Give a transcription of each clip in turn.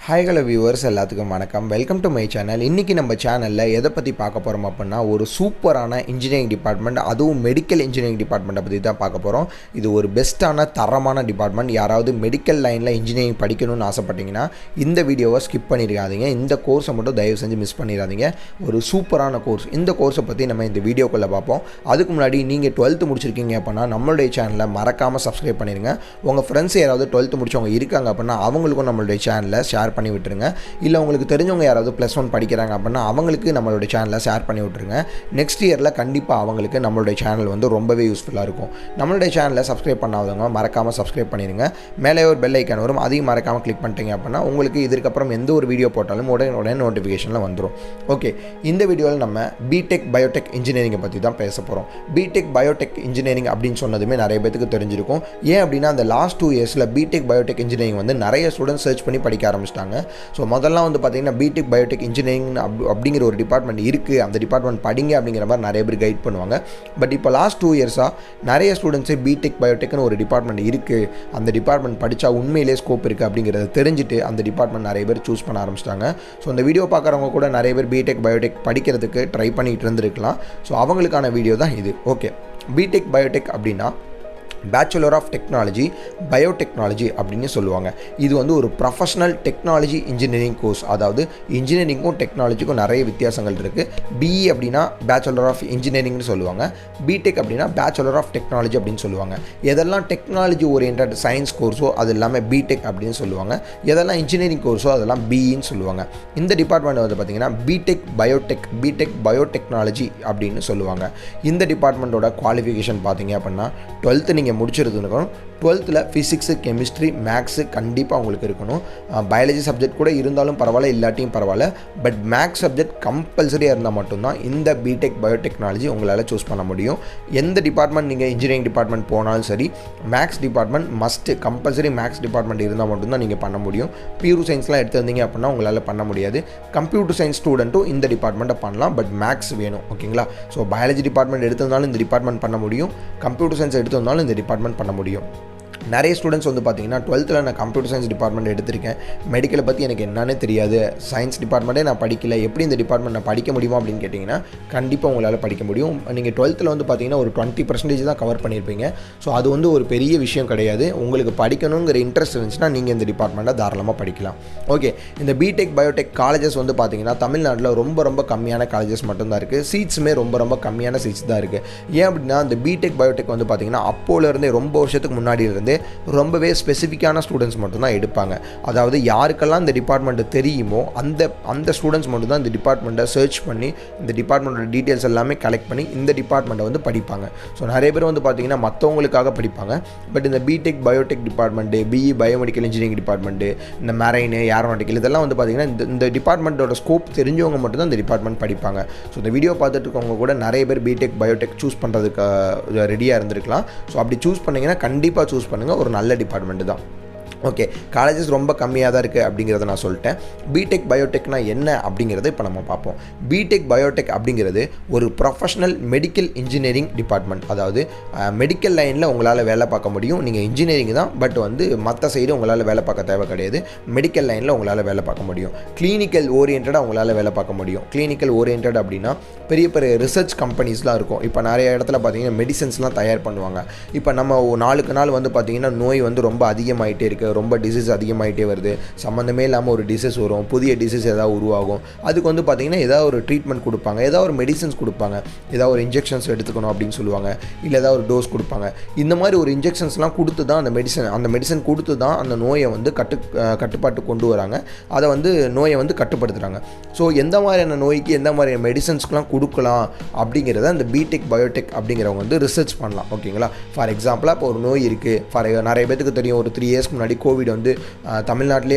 Hi hello viewers எல்லாத்துக்கும் வணக்கம். Welcome to my channel. இன்றைக்கி நம்ம சேனலில் எதை பற்றி பார்க்க போகிறோம் அப்படின்னா, ஒரு சூப்பரான இன்ஜினியரிங் டிபார்ட்மெண்ட், அதுவும் மெடிக்கல் இன்ஜினியரிங் டிபார்ட்மெண்ட்டை பற்றி தான் பார்க்க போகிறோம். இது ஒரு பெஸ்ட்டான தரமான டிபார்ட்மெண்ட். யாராவது மெடிக்கல் லைனில் இன்ஜினியரிங் படிக்கணும்னு ஆசைப்பட்டீங்கன்னா இந்த வீடியோவை ஸ்கிப் பண்ணிடாதீங்க. இந்த கோர்ஸை மட்டும் தயவு செஞ்சு மிஸ் பண்ணிடாதீங்க. ஒரு சூப்பரான கோர்ஸ். இந்த கோர்ஸை பற்றி நம்ம இந்த வீடியோக்குள்ளே பார்ப்போம். அதுக்கு முன்னாடி நீங்கள் 12th முடிச்சிருக்கீங்க அப்படின்னா நம்மளுடைய சேனலை மறக்காமல் சப்ஸ்கிரைப் பண்ணிடுங்க. உங்கள் ஃப்ரெண்ட்ஸ் யாராவது 12th முடிச்சவங்க இருக்காங்க அப்படின்னா அவங்களுக்கும் நம்மளுடைய சேனலை ஷேர் பண்ணி விட்டுருங்க. இல்லை உங்களுக்கு தெரிஞ்சவங்க யாராவது +1 படிக்கிறாங்க அப்படின்னா அவங்களுக்கு நம்மளுடைய சேனலை ஷேர் பண்ணி விட்டுருங்க. நெக்ஸ்ட் இயரில் கண்டிப்பாக அவங்களுக்கு நம்மளுடைய சேனல் வந்து ரொம்பவே யூஸ்ஃபுல்லாக இருக்கும். நம்மளுடைய சேனலை சப்ஸ்கிரைப் பண்ணாதவங்க மறக்காமல் சப்ஸ்கிரைப் பண்ணிடுங்க. மேலே ஒரு பெல் ஐக்கான் வரும், அதையும் மறக்காமல் கிளிக் பண்ணிட்டீங்க அப்படின்னா உங்களுக்கு இதுக்கப்புறம் எந்த ஒரு வீடியோ போட்டாலும் உடனே நோட்டிஃபிகேஷனில் வந்துடும். ஓகே, இந்த வீடியோவில் நம்ம பிடெக் பயோடெக் இன்ஜினியரிங்கை பற்றி தான் பேச போகிறோம். பிடெக் பயோடெக் இன்ஜினியரிங் அப்படின்னு சொன்னதுமே நிறைய பேருக்கு தெரிஞ்சிருக்கும். ஏன் அப்படின்னா அந்த லாஸ்ட் 2 இயர்ஸில் பிடெக் பயோடெக் இன்ஜினியரிங் வந்து நிறைய ஸ்டூடெண்ட்ஸ் சர்ச் பண்ணி படிக்க ஆரம்பிச்சிட்டாங்க. ஸோ முதல்லாம் வந்து பார்த்தீங்கன்னா பிடெக் பயோடெக் இன்ஜினியரிங் அப்படிங்கிற ஒரு டிபார்ட்மெண்ட் இருக்குது, அந்த டிபார்ட்மெண்ட் படிங்க அப்படிங்கிற மாதிரி நிறைய பேர் கைட் பண்ணுவாங்க. பட் இப்போ லாஸ்ட் 2 இயர்ஸாக நிறைய ஸ்டூடெண்ட்ஸே பிடெக் பயோடெக்னு ஒரு டிபார்ட்மெண்ட் இருக்குது, அந்த டிபார்ட்மெண்ட் படித்தா உண்மையிலே ஸ்கோப் இருக்குது அப்படிங்கிறத தெரிஞ்சுட்டு அந்த டிபார்ட்மெண்ட் நிறைய பேர் சூஸ் பண்ண ஆரம்பிச்சிட்டாங்க. ஸோ இந்த வீடியோ பார்க்குறவங்க கூட நிறைய பேர் பிடெக் பயோடெக் படிக்கிறதுக்கு ட்ரை பண்ணிகிட்டு இருந்திருக்கலாம். ஸோ அவங்களுக்கான வீடியோ தான் இது. ஓகே, பிடெக் பயோடெக் அப்படின்னா பேச்சுலர் ஆஃப் டெக்னாலஜி பயோடெக்னாலஜி அப்படின்னு சொல்லுவாங்க. இது வந்து ஒரு ப்ரொஃபஷனல் டெக்னாலஜி இன்ஜினியரிங் கோர்ஸ். அதாவது இன்ஜினியரிங்கும் டெக்னாலஜிக்கும் நிறைய வித்தியாசங்கள் இருக்குது. பிஇ அப்படின்னா பேச்சுலர் ஆஃப் இன்ஜினியரிங்னு சொல்லுவாங்க. பிடெக் அப்படின்னா பேச்சுலர் ஆஃப் டெக்னாலஜி அப்படின்னு சொல்லுவாங்க. எதெல்லாம் டெக்னாலஜி ஓரியன்ட் சயின்ஸ் கோர்ஸோ அது எல்லாமே பிடெக் அப்படின்னு சொல்லுவாங்க. எதெல்லாம் இன்ஜினியரிங் கோர்ஸோ அதெல்லாம் பிஇன்னு சொல்லுவாங்க. இந்த டிபார்ட்மெண்ட் வந்து பார்த்திங்கன்னா பிடெக் பயோடெக்னாலஜி அப்படின்னு சொல்லுவாங்க. இந்த டிபார்ட்மெண்ட்டோட குவாலிஃபிகேஷன் பார்த்தீங்க அப்படின்னா 12th நீங்கள் முடிச்சிருக்கணும். 12th ஃபிசிக்ஸு கெமிஸ்ட்ரி மேக்ஸு கண்டிப்பாக உங்களுக்கு இருக்கணும். பயாலஜி சப்ஜெக்ட் கூட இருந்தாலும் பரவாயில்ல, இல்லாட்டியும் பரவாயில்ல. பட் மேக்ஸ் சப்ஜெக்ட் கம்பல்சரியாக இருந்தால் மட்டும்தான் இந்த பிடெக் பயோடெக்னாலஜி உங்களால் சூஸ் பண்ண முடியும். எந்த டிபார்ட்மெண்ட் நீங்கள் இன்ஜினியரிங் டிபார்ட்மெண்ட் போனாலும் சரி, maths department must, compulsory maths department இருந்தால் மட்டும்தான் நீங்கள் பண்ண முடியும். பியூர் சயின்ஸ்லாம் எடுத்துருந்தீங்க அப்படின்னா உங்களால் பண்ண முடியாது. கம்ப்யூட்டர் சயின்ஸ் ஸ்டூடெண்ட்டும் இந்த டிபார்ட்மெண்ட்டை பண்ணலாம், பட் மேக்ஸ் வேணும். ஓகேங்களா? ஸோ பயாலஜி டிபார்ட்மெண்ட் எடுத்திருந்தாலும் இந்த டிபார்ட்மெண்ட் பண்ண முடியும், கம்ப்யூட்டர் சயின்ஸ் எடுத்திருந்தாலும் இந்த டிபார்ட்மெண்ட் பண்ண முடியும். நிறைய ஸ்டூடெண்ட்ஸ் வந்து பார்த்தீங்கன்னா 12th நான் கம்ப்யூட்டர் சயின்ஸ் டிபார்ட்மெண்ட் எடுத்திருக்கேன், மெடிக்கலை பற்றி எனக்கு என்னன்னே தெரியாது, சயின்ஸ் டிபார்ட்மெண்ட்டே நான் படிக்கல, எப்படி இந்த டிபார்ட்மெண்ட் நான் படிக்க முடியுமா அப்படின்னு கேட்டிங்கன்னா கண்டிப்பாக உங்களால் படிக்க முடியும். நீங்கள் 12th வந்து பார்த்தீங்கன்னா ஒரு 20% தான் கவர் பண்ணியிருப்பீங்க. ஸோ அது வந்து ஒரு பெரிய விஷயம் கிடையாது. உங்களுக்கு படிக்கணுங்கிற இன்ட்ரெஸ்ட் இருந்துச்சுன்னா நீங்கள் இந்த டிபார்ட்மெண்ட்டை தாராளமாக படிக்கலாம். ஓகே, இந்த பிடெக் பயோடெக் காலேஜஸ் வந்து பார்த்தீங்கன்னா தமிழ்நாட்டில் ரொம்ப கம்மியான காலேஜஸ் மட்டும்தான் இருக்குது. சீட்ஸுமே ரொம்ப கம்மியான சீட்ஸ் தான் இருக்குது. ஏன் அப்படின்னா இந்த பிடெக் பயோடெக் வந்து பார்த்தீங்கன்னா அப்போலேருந்தே ரொம்ப வருஷத்துக்கு முன்னாடி இருந்தே ரொம்பவே ஸ்பெசிஃபிக்கான ஸ்டூடெண்ட்ஸ் மட்டும்தான் எடுப்பாங்க. அதாவது யாருக்கெல்லாம் இந்த டிபார்ட்மெண்ட்டு தெரியுமோ அந்த ஸ்டூடெண்ட்ஸ் மட்டும் தான் இந்த டிபார்ட்மெண்ட்டை சர்ச் பண்ணி இந்த டிபார்ட்மெண்ட்டோட டீட்டெயில்ஸ் எல்லாமே கலெக்ட் பண்ணி இந்த டிபார்ட்மெண்ட்டை வந்து படிப்பாங்க. ஸோ நிறைய பேர் வந்து பார்த்திங்கன்னா மற்றவங்களுக்காக படிப்பாங்க. பட் இந்த BTech biotech department, BE biomedical engineering department, இந்த மெரைனு ஏரோநாட்டிக்கல் இதெல்லாம் வந்து பார்த்திங்கன்னா இந்த டிபார்ட்மெண்ட்டோட ஸ்கோப் தெரிஞ்சவங்க மட்டும் தான் இந்த டிபார்ட்மெண்ட் படிப்பாங்க. ஸோ இந்த வீடியோ பார்த்துட்டு இருக்கவங்க கூட நிறைய பேர் பிடெக் பயோடெக் சூஸ் பண்ணுறதுக்கு ரெடியாக இருந்திருக்கலாம். ஸோ அப்படி சூஸ் பண்ணிங்கன்னா கண்டிப்பாக சூஸ் பண்ணுங்கள், ஒரு நல்ல டிபார்ட்மெண்ட் தான். ஓகே, காலேஜஸ் ரொம்ப கம்மியாக தான் இருக்குது அப்படிங்கிறத நான் சொல்லிட்டேன். பிடெக் பயோடெக்னா என்ன அப்படிங்கிறத இப்போ நம்ம பார்ப்போம். பிடெக் பயோடெக் அப்படிங்கிறது ஒரு ப்ரொஃபஷனல் மெடிக்கல் இன்ஜினியரிங் டிபார்ட்மெண்ட். அதாவது மெடிக்கல் லைனில் உங்களால் வேலை பார்க்க முடியும். நீங்கள் இன்ஜினியரிங் தான், பட் வந்து மற்ற சைடு உங்களால் வேலை பார்க்க தேவை கிடையாது. மெடிக்கல் லைனில் உங்களால் வேலை பார்க்க முடியும். கிளினிக்கல் ஓரியன்டாக உங்களால் வேலை பார்க்க முடியும். கிளினிக்கல் ஓரியன்ட் அப்படின்னா பெரிய ரிசர்ச் கம்பெனிஸ்லாம் இருக்கும். இப்போ நிறைய இடத்துல பார்த்தீங்கன்னா மெடிசன்ஸ்லாம் தயார் பண்ணுவாங்க. இப்போ நம்ம நாளுக்கு நாள் வந்து பார்த்திங்கன்னா நோய் வந்து ரொம்ப அதிகமாகிட்டே இருக்குது, ரொம்ப டிசீஸ் அதிகமாகிட்டே வருது. சம்மந்தமே இல்லாமல் ஒரு டிசீஸ் வரும், புதிய டிசீஸ் ஏதாவது உருவாகும். அதுக்கு வந்து பார்த்திங்கன்னா ஏதாவது ஒரு ட்ரீட்மெண்ட் கொடுப்பாங்க, ஏதாவது ஒரு மெடிசன்ஸ் கொடுப்பாங்க, ஏதாவது ஒரு இன்ஜெக்ஷன்ஸ் எடுத்துக்கணும் அப்படின்னு சொல்லுவாங்க, இல்லை ஏதாவது ஒரு டோஸ் கொடுப்பாங்க. இந்த மாதிரி ஒரு இன்ஜெக்ஷன்ஸ்லாம் கொடுத்து தான் அந்த மெடிசன் கொடுத்து தான் அந்த நோயை வந்து கட்டுப்பாட்டு கொண்டு வராங்க, அதை வந்து நோயை வந்து கட்டுப்படுத்துகிறாங்க. ஸோ எந்த மாதிரியான நோய்க்கு எந்த மாதிரியான மெடிசன்ஸ்க்கெலாம் கொடுக்கலாம் அப்படிங்கிறத அந்த பிடெக் பயோடெக் அப்படிங்கிறவங்க வந்து ரிசர்ச் பண்ணலாம். ஓகேங்களா? ஃபார் எக்ஸாம்பிளாக இப்போ ஒரு நோய் இருக்குது, நிறைய பேருக்கு தெரியும், ஒரு 3 இயர்ஸ்க்கு முன்னாடி கோவிட் வந்து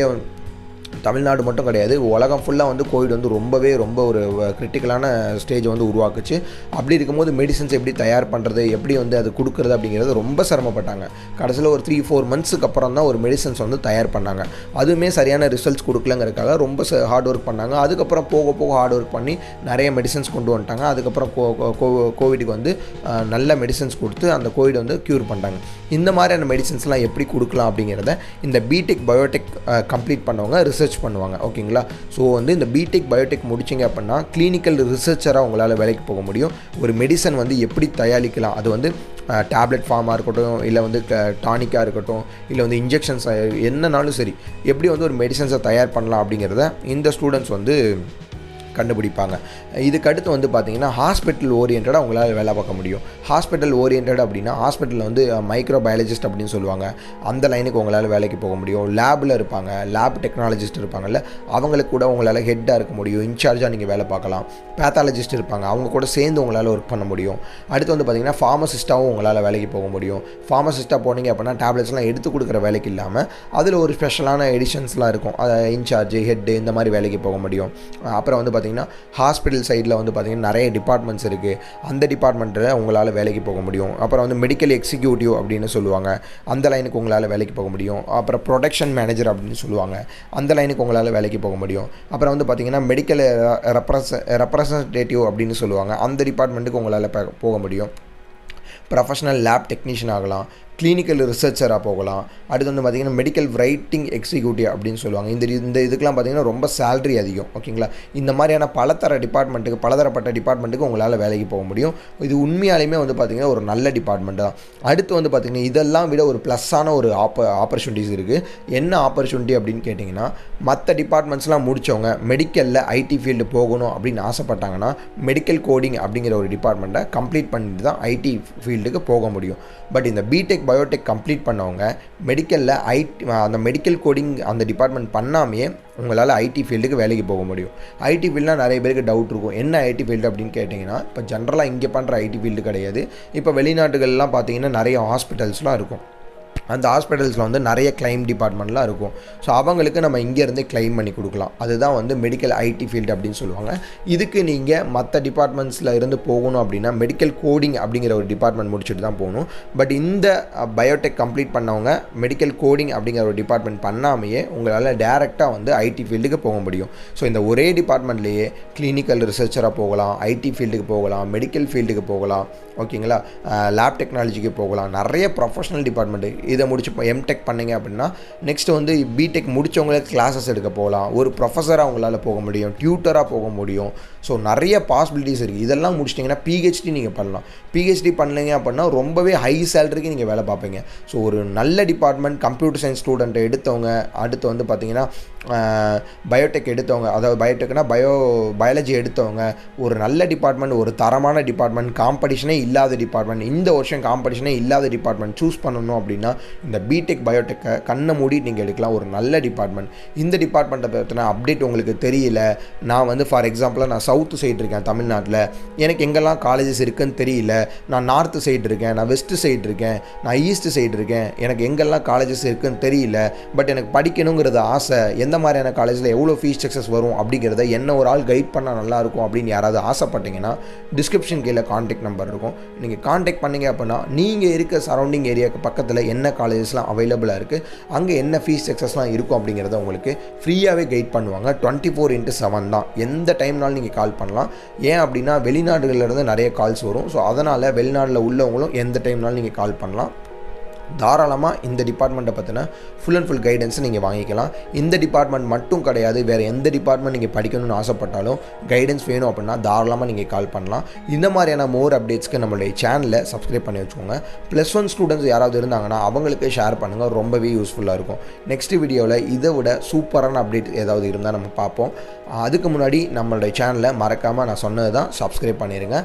தமிழ்நாடு மட்டும் கிடையாது, உலகம் ஃபுல்லாக வந்து கோவிட் வந்து ரொம்ப ஒரு கிரிட்டிக்கலான ஸ்டேஜ் வந்து உருவாக்குச்சு. அப்படி இருக்கும்போது மெடிசன்ஸ் எப்படி தயார் பண்ணுறது, எப்படி வந்து அது கொடுக்குறது அப்படிங்கிறது ரொம்ப சிரமப்பட்டாங்க. கடைசியில் ஒரு 3-4 மந்த்ஸுக்கு அப்புறம் தான் ஒரு மெடிசன்ஸ் வந்து தயார் பண்ணாங்க. அதுவுமே சரியான ரிசல்ட்ஸ் கொடுக்கலங்கிறதுக்காக ரொம்ப ஹார்ட் ஒர்க் பண்ணாங்க. அதுக்கப்புறம் போக ஹார்ட் ஒர்க் பண்ணி நிறைய மெடிசன்ஸ் கொண்டு வந்துட்டாங்க. அதுக்கப்புறம் கோவிடுக்கு வந்து நல்ல மெடிசன்ஸ் கொடுத்து அந்த கோவிட் வந்து க்யூர் பண்ணிட்டாங்க. இந்த மாதிரியான மெடிசன்ஸ்லாம் எப்படி கொடுக்கலாம் அப்படிங்கிறத இந்த பிடெக் பயோடெக் கம்ப்ளீட் பண்ணவங்க ரிசர்ச் ரிசர்ச் பண்ணுவாங்க. ஓகேங்களா? ஸோ வந்து இந்த பிடெக் பயோடெக் முடிச்சிங்க அப்படின்னா கிளினிக்கல் ரிசர்ச்சராக உங்களால் வேலைக்கு போக முடியும். ஒரு மெடிசன் வந்து எப்படி தயாரிக்கலாம், அது வந்து டேப்லெட் ஃபார்மாக இருக்கட்டும், இல்லை வந்து டானிக்காக இருக்கட்டும், இல்லை வந்து இன்ஜெக்ஷன்ஸ் என்னன்னாலும் சரி, எப்படி வந்து ஒரு மெடிசன்ஸை தயார் பண்ணலாம் அப்படிங்கிறத இந்த ஸ்டூடெண்ட்ஸ் வந்து கண்டுபிடிப்பாங்க. இதுக்கு அடுத்து வந்து பார்த்திங்கன்னா ஹாஸ்பிட்டல் ஓரியன்டாக உங்களால் வேலை பார்க்க முடியும். ஹாஸ்பிட்டல் ஓரியன்ட் அப்படின்னா ஹாஸ்பிட்டலில் வந்து மைக்ரோபயாலஜிஸ்ட் அப்படின்னு சொல்லுவாங்க, அந்த லைனுக்கு உங்களால் வேலைக்கு போக முடியும். லேபில் இருப்பாங்க, லேப் டெக்னாலஜிஸ்ட் இருப்பாங்கல்ல, அவங்களுக்கு கூட உங்களால் ஹெட்டாக இருக்க முடியும், இன்சார்ஜாக நீங்கள் வேலை பார்க்கலாம். பேத்தாலஜிஸ்ட் இருப்பாங்க, அவங்க கூட சேர்ந்து உங்களால் ஒர்க் பண்ண முடியும். அடுத்து வந்து பார்த்திங்கன்னா ஃபார்மசிஸ்ட்டாகவும் உங்களால் வேலைக்கு போக முடியும். ஃபார்மசிஸ்ட்டாக போனீங்க அப்படின்னா டேப்லெட்ஸ்லாம் எடுத்து கொடுக்குற வேலைக்கு இல்லாமல் அதில் ஒரு ஸ்பெஷலான எடிஷன்ஸ்லாம் இருக்கும், அதை இன்சார்ஜ் ஹெட்டு இந்த மாதிரி வேலைக்கு போக முடியும். அப்புறம் வந்து பார்த்திங்கன்னா ஹாஸ்பிட்டல் சைடில் வந்து பார்த்திங்கன்னா நிறைய டிபார்ட்மெண்ட்ஸ் இருக்குது, அந்த டிபார்ட்மெண்ட்டில் உங்களால் வேலைக்கு போக முடியும். அப்புறம் வந்து மெடிக்கல் எக்ஸிக்யூட்டிவ் அப்படின்னு சொல்லுவாங்க, அந்த லைனுக்கு உங்களால் வேலைக்கு போக முடியும். அப்புறம் ப்ரொடக்ஷன் மேனேஜர் அப்படின்னு சொல்லுவாங்க, அந்த லைனுக்கு உங்களால் வேலைக்கு போக முடியும். அப்புறம் வந்து பார்த்திங்கன்னா மெடிக்கல் ரெப்ரசன்டேட்டிவ் அப்படின்னு சொல்லுவாங்க, அந்த டிபார்ட்மெண்ட்டுக்கு உங்களால் போக முடியும். ப்ரொஃபஷனல் லேப் டெக்னீஷியன் ஆகலாம், கிளினிக்கல் ரிசர்ச்சராக போகலாம். அடுத்து வந்து பார்த்திங்கன்னா மெடிக்கல் ரைட்டிங் எக்ஸிக்யூட்டிவ் அப்படின்னு சொல்லுவாங்க. இந்த இதுக்கெலாம் பார்த்திங்கன்னா ரொம்ப சேலரி அதிகம். ஓகேங்களா? இந்த மாதிரியான பலதரப்பட்ட டிபார்ட்மெண்ட்டுக்கு உங்களால் வேலைக்கு போக முடியும். இது உண்மையாலுமே வந்து பார்த்திங்கன்னா ஒரு நல்ல டிபார்ட்மெண்ட் தான். அடுத்து வந்து பார்த்திங்கன்னா இதெல்லாம் விட ஒரு ப்ளஸ்ஸான ஒரு ஆப்பர்ச்சுனிட்டிஸ் இருக்குது. என்ன ஆப்பர்ச்சுனிட்டி அப்படின்னு கேட்டிங்கன்னா, மற்ற டிபார்ட்மெண்ட்ஸ்லாம் முடித்தவங்க மெடிக்கலில் ஐடி ஃபீல்டு போகணும் அப்படின்னு ஆசைப்பட்டாங்கன்னா மெடிக்கல் கோடிங் அப்படிங்கிற ஒரு டிபார்ட்மெண்ட்டை கம்ப்ளீட் பண்ணிட்டு தான் ஐடி ஃபீல்டுக்கு போக முடியும். பட் இந்த பிடெக் பயோடெக் கம்ப்ளீட் பண்ணவங்க மெடிக்கலில் அந்த மெடிக்கல் கோடிங் அந்த டிபார்ட்மெண்ட் பண்ணாமையே உங்களால் ஐடி ஃபீல்டுக்கு வேலைக்கு போக முடியும். ஐடி ஃபீல்டுனால் நிறைய பேருக்கு டவுட் இருக்கும், என்ன ஐடி ஃபீல்டு அப்படின்னு கேட்டிங்கன்னா, இப்போ ஜென்ரலாக இங்கே பண்ணுற ஐடி ஃபீல்டு கிடையாது. இப்போ வெளிநாட்டுகள்லாம் பார்த்திங்கன்னா நிறைய ஹாஸ்பிட்டல்ஸ்லாம் இருக்கும், அந்த ஹாஸ்பிட்டல்ஸில் வந்து நிறைய கிளைம் டிபார்ட்மெண்ட்லாம் இருக்கும். ஸோ அவங்களுக்கு நம்ம இங்கேருந்தே கிளைம் பண்ணி கொடுக்கலாம். அதுதான் வந்து மெடிக்கல் ஐடி ஃபீல்டு அப்படின்னு சொல்லுவாங்க. இதுக்கு நீங்கள் மற்ற டிபார்ட்மெண்ட்ஸில் இருந்து போகணும் அப்படின்னா மெடிக்கல் கோடிங் அப்படிங்கிற ஒரு டிபார்ட்மெண்ட் முடிச்சுட்டு தான் போகணும். பட் இந்த பயோடெக் கம்ப்ளீட் பண்ணவங்க மெடிக்கல் கோடிங் அப்படிங்கிற ஒரு டிபார்ட்மெண்ட் பண்ணாமையே உங்களால் டேரெக்டாக வந்து ஐடி ஃபீல்டுக்கு போக முடியும். ஸோ இந்த ஒரே டிபார்ட்மெண்ட்லேயே கிளினிக்கல் ரிசர்ச்சராக போகலாம், ஐடி ஃபீல்டுக்கு போகலாம், மெடிக்கல் ஃபீல்டுக்கு போகலாம். ஓகேங்களா? லேப் டெக்னாலஜிக்கு போகலாம். நிறைய ப்ரொஃபஷனல் டிபார்ட்மெண்ட்டு. இதை முடிச்சு எம்டெக் பண்ணிங்க அப்படின்னா நெக்ஸ்ட்டு வந்து பிடெக் முடித்தவங்களே கிளாஸஸ் எடுக்க போகலாம், ஒரு ப்ரொஃபஸராக அவங்களால போக முடியும், டியூட்டராக போக முடியும். ஸோ நிறைய பாசிபிலிட்டிஸ் இருக்குது. இதெல்லாம் முடிச்சிட்டிங்கன்னா பிஹெச்டி நீங்கள் பண்ணலாம். பிஹெச்டி பண்ணீங்க அப்படின்னா ரொம்பவே ஹை சேலரிக்கு நீங்கள் வேலை பார்ப்பீங்க. ஸோ ஒரு நல்ல டிபார்ட்மெண்ட் கம்ப்யூட்டர் சயின்ஸ் ஸ்டூடெண்ட்டை எடுத்தவங்க, அடுத்து வந்து பார்த்திங்கன்னா பயோடெக் எடுத்தவங்க, அதாவது பயோடெக்னா பயாலஜி எடுத்தவங்க, ஒரு நல்ல டிபார்ட்மெண்ட், ஒரு தரமான டிபார்ட்மெண்ட், காம்படிஷனே இல்லாத டிபார்ட்மெண்ட், இந்த வருஷம் காம்படிஷனே இல்லாத டிபார்ட்மெண்ட் சூஸ் பண்ணணும் அப்படின்னா இந்த பிடெக் பயோடெக்கை கண்ணை மூடி நீங்கள் எடுக்கலாம். ஒரு நல்ல டிபார்ட்மெண்ட். இந்த டிபார்ட்மெண்ட்டை பற்றின அப்டேட் உங்களுக்கு தெரியல, நான் வந்து ஃபார் எக்ஸாம்பிளாக நான் சவுத்து சைடு இருக்கேன் தமிழ்நாட்டில், எனக்கு எங்கெல்லாம் காலேஜஸ் இருக்குதுன்னு தெரியல, நான் நார்த்து சைடு இருக்கேன், நான் வெஸ்ட்டு சைடு இருக்கேன், நான் ஈஸ்ட்டு சைடு இருக்கேன், எனக்கு எங்கெல்லாம் காலேஜஸ் இருக்குதுன்னு தெரியல, பட் எனக்கு படிக்கணுங்கிறது ஆசை, எந்த மாதிரியான காலேஜில் எவ்வளோ ஃபீஸ் ஸ்ட்ரக்சர்ஸ் வரும் அப்படிங்கிறத என்ன ஒரு ஆள் கைட் பண்ணால் நல்லாயிருக்கும் அப்படின்னு யாராவது ஆசைப்பட்டீங்கன்னா டிஸ்கிரிப்ஷன் கீழே கான்டாக்ட் நம்பர் இருக்கும், நீங்கள் கான்டாக்ட் பண்ணிங்க அப்படின்னா நீங்கள் இருக்க சரௌண்டிங் ஏரியாவுக்கு பக்கத்தில் என்ன காலேஜஸ்லாம் அவைலபிளாக இருக்குது, அங்கே என்ன ஃபீஸ் ஸ்ட்ரக்சர்ஸ்லாம் இருக்கும் அப்படிங்கிறத உங்களுக்கு ஃப்ரீயாகவே கைட் பண்ணுவாங்க. 24/7 தான், எந்த டைம்னாலும் நீங்கள் கால் பண்ணலாம். ஏன் அப்படின்னா வெளிநாடுகளிலிருந்து நிறைய கால்ஸ் வரும். ஸோ அதனால் வெளிநாட்டில் உள்ளவங்களும் எந்த டைம்னாலும் நீங்கள் கால் பண்ணலாம். தாராளமாக இந்த டிபார்ட்மெண்ட்டை பற்றின ஃபுல் அண்ட் ஃபுல் கைடன்ஸை நீங்கள் வாங்கிக்கலாம். இந்த டிபார்ட்மெண்ட் மட்டும் கிடையாது, வேறு எந்த டிபார்ட்மெண்ட் நீங்கள் படிக்கணும்னு ஆசைப்பட்டாலும் கைடன்ஸ் வேணும் அப்படின்னா தாராளமாக நீங்கள் கால் பண்ணலாம். இந்த மாதிரியான மோர் அப்டேட்ஸ்க்கு நம்மளுடைய சேனலை சப்ஸ்கிரைப் பண்ணி வச்சுக்கோங்க. +1 ஸ்டூடெண்ட்ஸ் யாராவது இருந்தாங்கன்னா அவங்களுக்கு ஷேர் பண்ணுங்கள், ரொம்பவே யூஸ்ஃபுல்லாக இருக்கும். நெக்ஸ்ட் வீடியோவில் இதை விட சூப்பரான அப்டேட் ஏதாவது இருந்தால் நம்ம பார்ப்போம். அதுக்கு முன்னாடி நம்மளுடைய சேனலை மறக்காமல் நான் சொன்னது தான் சப்ஸ்கிரைப் பண்ணிடுங்க.